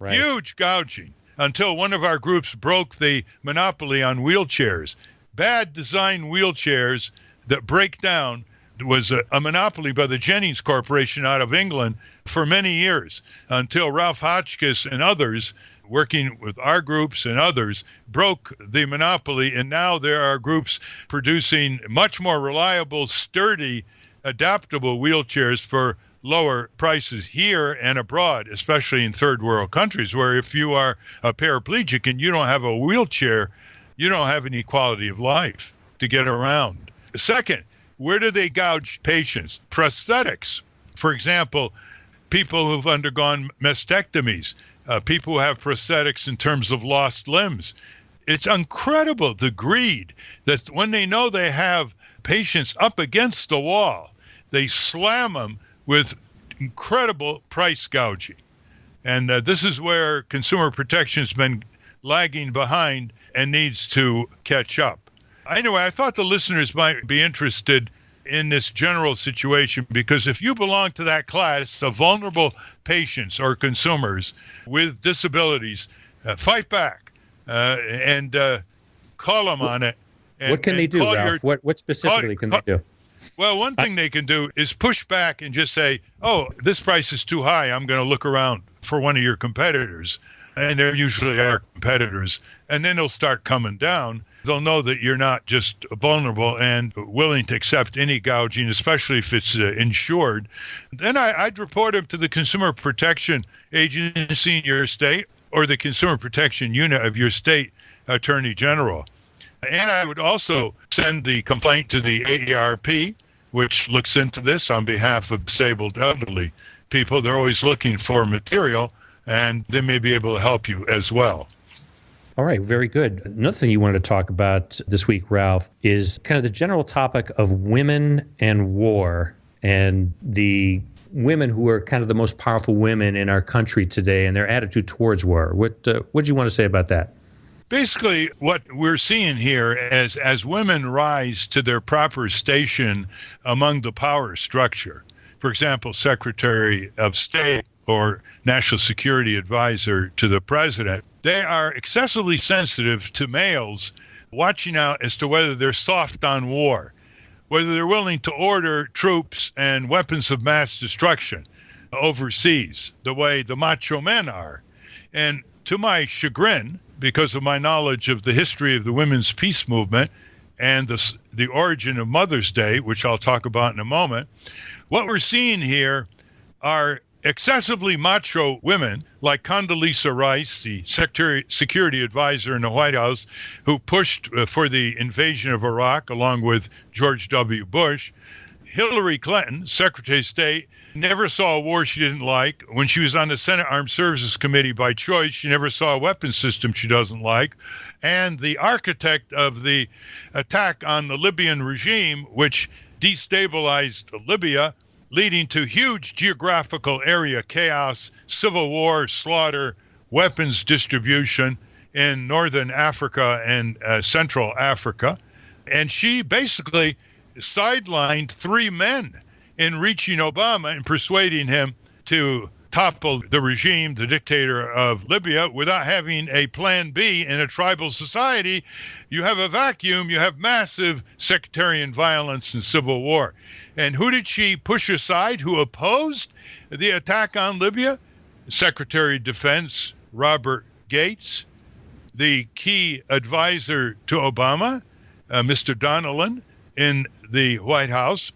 Right. Huge gouging, until one of our groups broke the monopoly on wheelchairs. Bad design wheelchairs that break down was a monopoly by the Jennings Corporation out of England for many years, until Ralph Hotchkiss and others, working with our groups and others, broke the monopoly. And now there are groups producing much more reliable, sturdy, adaptable wheelchairs for lower prices here and abroad, especially in third world countries, where if you are a paraplegic and you don't have a wheelchair, you don't have any quality of life to get around. Second, where do they gouge patients? Prosthetics. For example, people who've undergone mastectomies, people who have prosthetics in terms of lost limbs. It's incredible, the greed, that when they know they have patients up against the wall, they slam them with incredible price gouging. And this is where consumer protection has been lagging behind and needs to catch up. Anyway, I thought the listeners might be interested in this general situation, because if you belong to that class of vulnerable patients or consumers with disabilities, fight back and call them on it. And, what can they do, Ralph? What specifically can they do? Well, one thing they can do is push back and just say, "Oh, this price is too high. I'm going to look around for one of your competitors." And there usually are competitors. And then they'll start coming down. They'll know that you're not just vulnerable and willing to accept any gouging, especially if it's insured. Then I'd report them to the Consumer Protection Agency in your state or the Consumer Protection Unit of your state Attorney General. And I would also send the complaint to the AARP, which looks into this on behalf of disabled elderly people. They're always looking for material, and they may be able to help you as well. All right, very good. Another thing you wanted to talk about this week, Ralph, is kind of the general topic of women and war, and the women who are kind of the most powerful women in our country today and their attitude towards war. What do you want to say about that? Basically, what we're seeing here as women rise to their proper station among the power structure, for example, Secretary of State or National Security Advisor to the President, they are excessively sensitive to males, watching out as to whether they're soft on war, whether they're willing to order troops and weapons of mass destruction overseas, the way the macho men are. And to my chagrin, because of my knowledge of the history of the women's peace movement and the origin of Mother's Day, which I'll talk about in a moment, what we're seeing here are excessively macho women like Condoleezza Rice, the security advisor in the White House, who pushed for the invasion of Iraq along with George W. Bush. Hillary Clinton, Secretary of State, never saw a war she didn't like. When she was on the Senate Armed Services Committee by choice, she never saw a weapons system she doesn't like. And the architect of the attack on the Libyan regime, which destabilized Libya, leading to huge geographical area chaos, civil war, slaughter, weapons distribution in northern Africa and Central Africa. And she basically sidelined 3 men in reaching Obama and persuading him to topple the regime, the dictator of Libya, without having a plan B in a tribal society. You have a vacuum, you have massive sectarian violence and civil war. And who did she push aside? Who opposed the attack on Libya? Secretary of Defense Robert Gates, the key advisor to Obama, Mr. Donnellan, in the White House.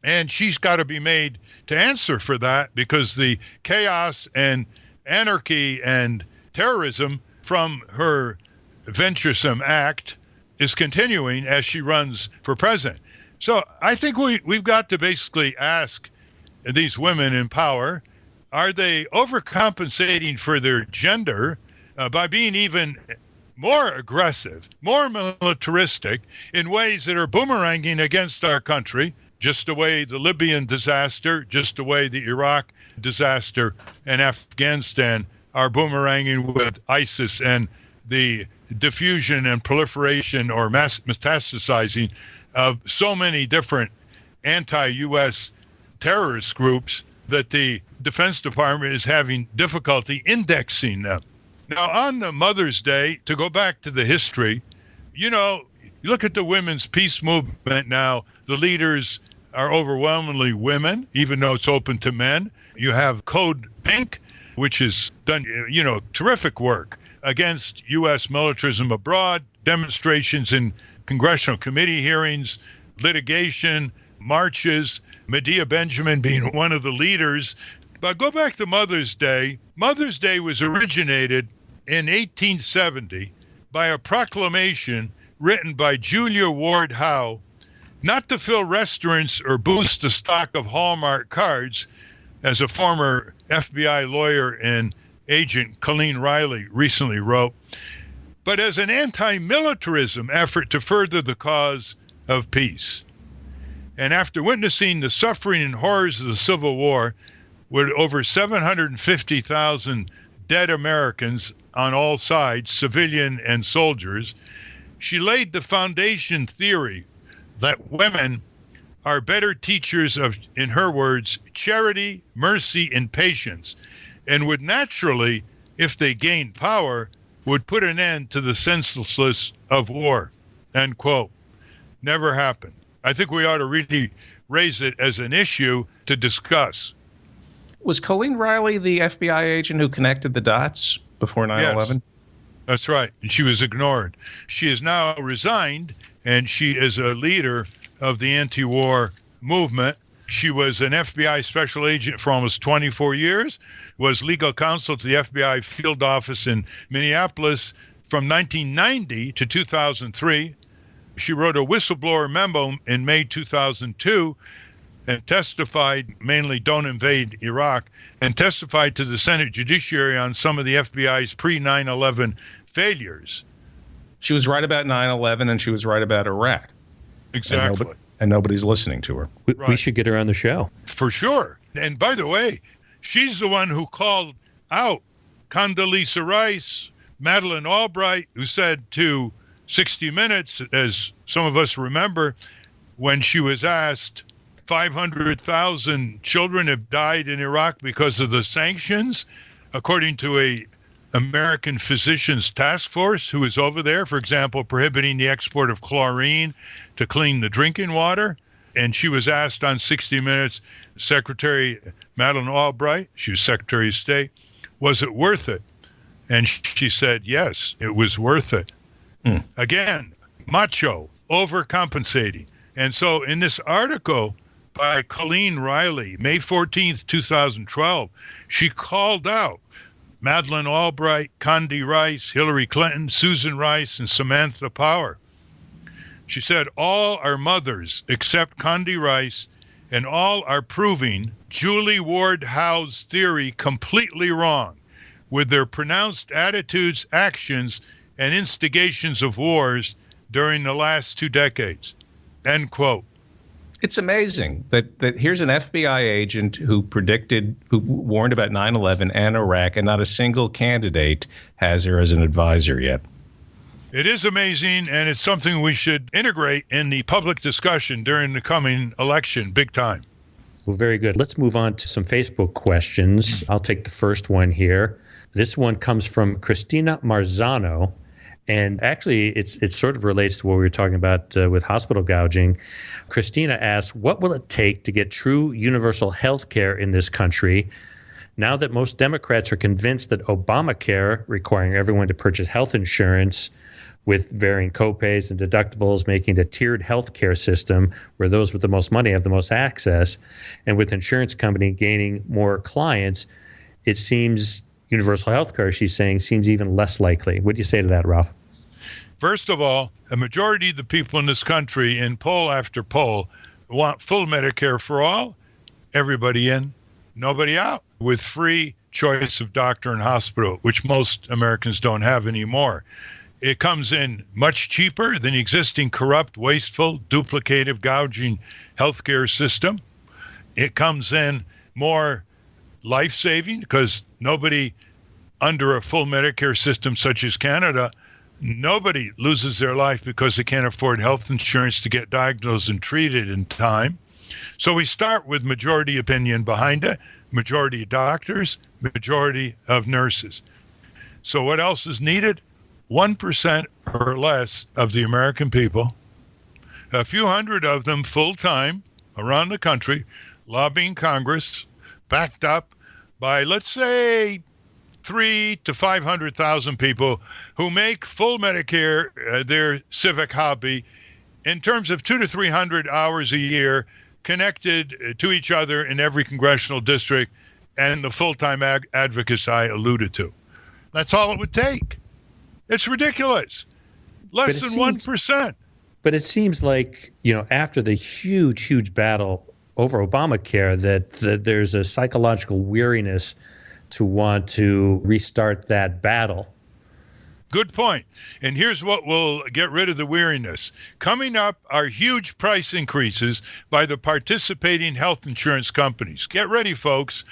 And she's got to be made to answer for that, because the chaos and anarchy and terrorism from her venturesome act is continuing as she runs for president. So I think we've got to basically ask these women in power, are they overcompensating for their gender by being even more aggressive, more militaristic in ways that are boomeranging against our country, just the way the Libyan disaster, just the way the Iraq disaster and Afghanistan are boomeranging with ISIS and the diffusion and proliferation or metastasizing of so many different anti-U.S. terrorist groups that the Defense Department is having difficulty indexing them. Now, on the Mother's Day, to go back to the history, you look at the women's peace movement now, the leaders are overwhelmingly women, even though it's open to men. You have Code Pink, which has done, terrific work against U.S. militarism abroad, demonstrations in congressional committee hearings, litigation, marches, Medea Benjamin being one of the leaders. But go back to Mother's Day. Mother's Day was originated in 1870 by a proclamation written by Julia Ward Howe, not to fill restaurants or boost the stock of Hallmark cards, as a former FBI lawyer and agent Colleen Riley recently wrote, but as an anti-militarism effort to further the cause of peace. And after witnessing the suffering and horrors of the Civil War, with over 750,000 dead Americans on all sides, civilian and soldiers, she laid the foundation theory that women are better teachers of, in her words, charity, mercy, and patience, and would naturally, if they gained power, would put an end to the senselessness of war, end quote. Never happened. I think we ought to really raise it as an issue to discuss. Was Colleen Riley the FBI agent who connected the dots before 9/11? Yes, that's right. And she was ignored. She is now resigned, and she is a leader of the anti-war movement. She was an FBI special agent for almost 24 years, was legal counsel to the FBI field office in Minneapolis from 1990 to 2003. She wrote a whistleblower memo in May 2002 and testified, mainly don't invade Iraq, and testified to the Senate Judiciary on some of the FBI's pre-9/11 failures. She was right about 9/11, and she was right about Iraq. Exactly. And nobody's listening to her. We should get her on the show. For sure. And by the way, she's the one who called out Condoleezza Rice, Madeleine Albright, who said to 60 Minutes, as some of us remember, when she was asked, 500,000 children have died in Iraq because of the sanctions, according to a American Physicians Task Force who is over there, for example, prohibiting the export of chlorine to clean the drinking water. And she was asked on 60 Minutes, Secretary Madeleine Albright, she was Secretary of State, was it worth it? And she said, yes, it was worth it. Again, macho, overcompensating. And so in this article by Colleen Riley, May 14th, 2012, she called out Madeleine Albright, Condi Rice, Hillary Clinton, Susan Rice, and Samantha Power. She said, all are mothers except Condi Rice, and all are proving Julie Ward Howe's theory completely wrong with their pronounced attitudes, actions, and instigations of wars during the last 2 decades, end quote. It's amazing that here's an FBI agent who warned about 9/11 and Iraq, and not a single candidate has her as an advisor yet. It is amazing, and it's something we should integrate in the public discussion during the coming election, big time. Well, very good. Let's move on to some Facebook questions. I'll take the first one here. This one comes from Christina Marzano. And actually, it sort of relates to what we were talking about with hospital gouging. Christina asks, what will it take to get true universal health care in this country now that most Democrats are convinced that Obamacare, requiring everyone to purchase health insurance with varying copays and deductibles, making it a tiered health care system where those with the most money have the most access, and with insurance company gaining more clients, it seems universal health care, she's saying, seems even less likely. What do you say to that, Ralph? First of all, a majority of the people in this country, in poll after poll, want full Medicare for all, everybody in, nobody out, with free choice of doctor and hospital, which most Americans don't have anymore. It comes in much cheaper than the existing corrupt, wasteful, duplicative, gouging healthcare system. It comes in more life-saving because nobody under a full Medicare system such as Canada, nobody loses their life because they can't afford health insurance to get diagnosed and treated in time. So we start with majority opinion behind it, majority of doctors, majority of nurses. So what else is needed? 1% or less of the American people, a few hundred of them full-time around the country, lobbying Congress, backed up by, let's say, 300,000 to 500,000 people who make full Medicare their civic hobby in terms of 200 to 300 hours a year connected to each other in every congressional district and the full-time advocates I alluded to. That's all it would take. It's ridiculous. Less than 1%. But it seems like, after the huge battle over Obamacare, that there's a psychological weariness to want to restart that battle. Good point. And here's what will get rid of the weariness. Coming up are huge price increases by the participating health insurance companies. Get ready, folks.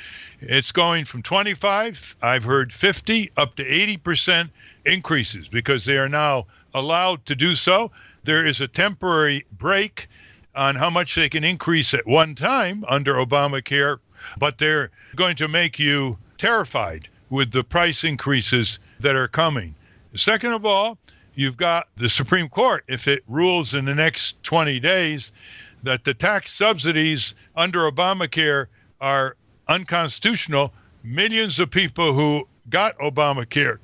It's going from 25, I've heard 50, up to 80% increases because they are now allowed to do so. There is a temporary break on how much they can increase at one time under Obamacare, but they're going to make you terrified with the price increases that are coming. Second of all, you've got the Supreme Court, if it rules in the next 20 days that the tax subsidies under Obamacare are unconstitutional, millions of people who got Obamacare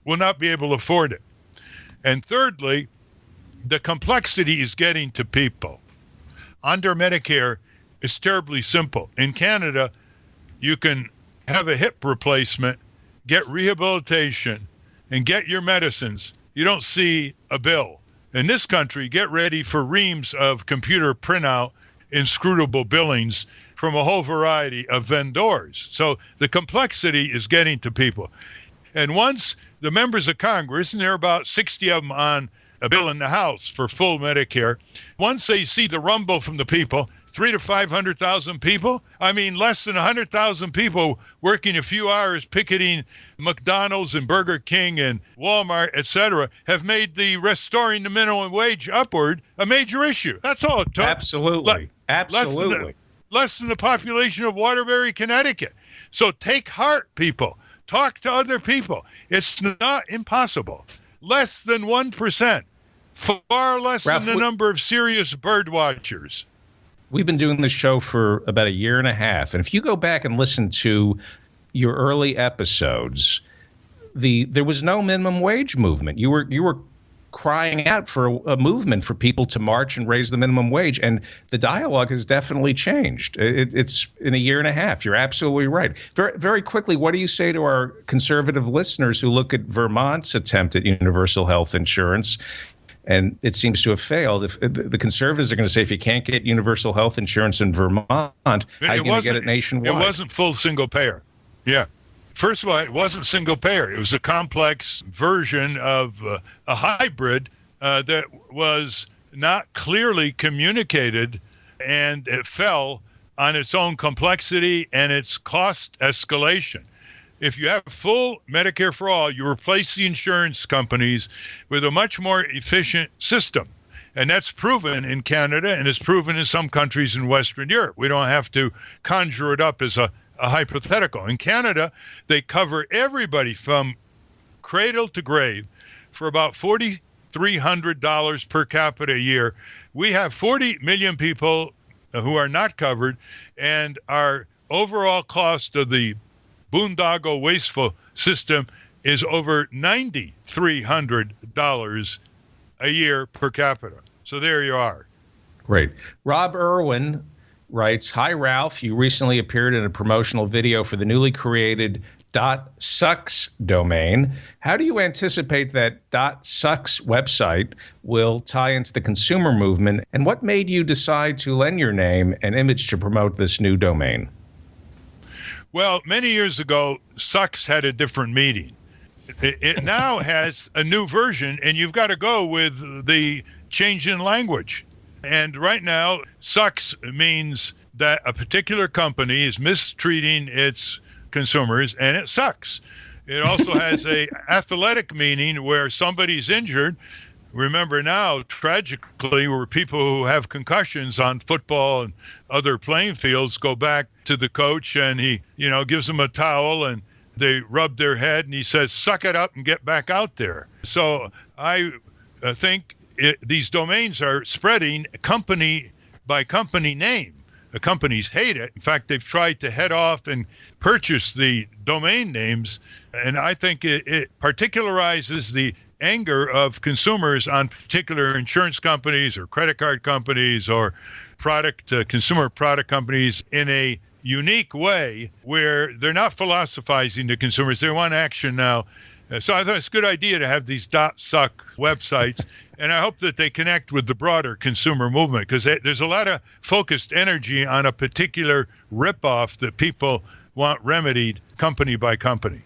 will not be able to afford it. And thirdly, the complexity is getting to people. Under Medicare, it's terribly simple. In Canada, you can have a hip replacement, get rehabilitation, and get your medicines. You don't see a bill. In this country, get ready for reams of computer printout, inscrutable billings from a whole variety of vendors. So the complexity is getting to people. And once the members of Congress, and there are about 60 of them on a bill in the House for full Medicare, once they see the rumble from the people, 300,000 to 500,000 people, less than 100,000 people working a few hours picketing McDonald's and Burger King and Walmart, etc., have made the restoring the minimum wage upward a major issue. That's all it took. Absolutely. Absolutely. Less than the population of Waterbury, Connecticut. So take heart, people. Talk to other people. It's not impossible. Less than 1%. Far less Ralph, than the number of serious bird watchers. We've been doing this show for about a year and a half. And if you go back and listen to your early episodes, there was no minimum wage movement. You were crying out for a movement for people to march and raise the minimum wage. And the dialogue has definitely changed. It's in a year and a half. You're absolutely right. Very, very quickly, what do you say to our conservative listeners who look at Vermont's attempt at universal health insurance? And it seems to have failed. If the conservatives are going to say, if you can't get universal health insurance in Vermont, how are you going to get it nationwide? It wasn't full single payer. Yeah. First of all, it wasn't single payer. It was a complex version of a hybrid that was not clearly communicated, and it fell on its own complexity and its cost escalation. If you have full Medicare for all, you replace the insurance companies with a much more efficient system. And that's proven in Canada, and it's proven in some countries in Western Europe. We don't have to conjure it up as a hypothetical. In Canada, they cover everybody from cradle to grave for about $4,300 per capita a year. We have 40 million people who are not covered, and our overall cost of the boondoggle wasteful system is over $9,300 a year per capita. So there you are. Great. Rob Irwin writes, "Hi, Ralph. You recently appeared in a promotional video for the newly created .sucks domain. How do you anticipate that .sucks website will tie into the consumer movement, and what made you decide to lend your name and image to promote this new domain?" Well, many years ago, sucks had a different meaning. It now has a new version, and you've got to go with the change in language. And right now, sucks means that a particular company is mistreating its consumers, and it sucks. It also has a athletic meaning where somebody's injured. Remember now, tragically, where people who have concussions on football and other playing fields go back to the coach, and he, gives them a towel, and they rub their head, and he says, "Suck it up and get back out there." So I think these domains are spreading company by company name. The companies hate it. In fact, they've tried to head off and purchase the domain names, and I think it particularizes the anger of consumers on particular insurance companies or credit card companies or consumer product companies in a unique way where they're not philosophizing to consumers. They want action now. So I thought it's a good idea to have these .suck websites, and I hope that they connect with the broader consumer movement, because there's a lot of focused energy on a particular ripoff that people want remedied company by company.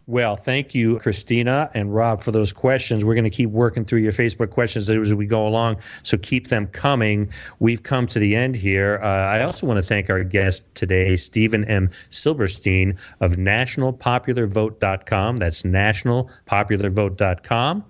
Well, thank you, Christina and Rob, for those questions. We're going to keep working through your Facebook questions as we go along, so keep them coming. We've come to the end here. I also want to thank our guest today, Stephen M. Silberstein of NationalPopularVote.com. That's NationalPopularVote.com.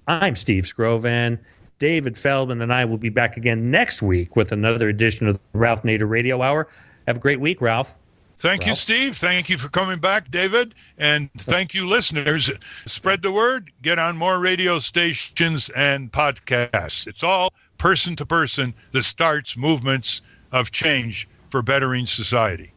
I'm Steve Scrovan. David Feldman and I will be back again next week with another edition of the Ralph Nader Radio Hour. Have a great week, Ralph. Thank you, Steve. Thank you for coming back, David. And thank you, listeners. Spread the word. Get on more radio stations and podcasts. It's all person to person that starts movements of change for bettering society.